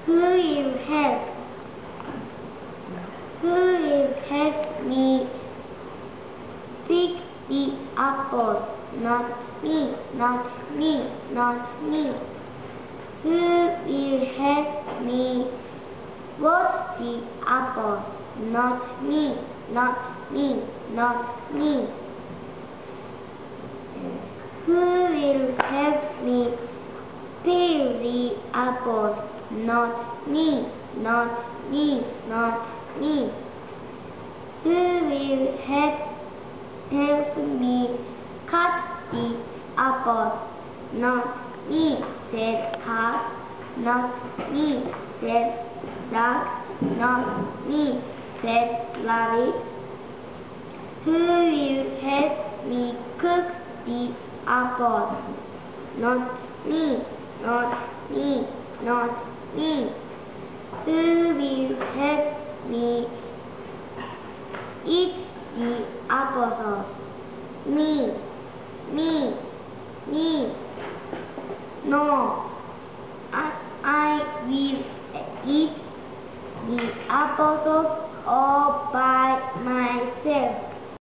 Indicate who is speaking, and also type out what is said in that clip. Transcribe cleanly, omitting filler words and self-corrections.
Speaker 1: Who will help? Who will help me pick the apples? Not me, not me, not me. Who will help me wash the apples? Not me, not me, not me. Who will help me peel the apples? Not me, not me, not me. Who will help me cut the apples? Not me, said Cat. Not me, said Duck. Not me, said Rabbit. Who will help me cook the apples? Not me, not me, not me. Who will help me eat the applesauce? Me, me, me. No, I will eat the applesauce all by myself.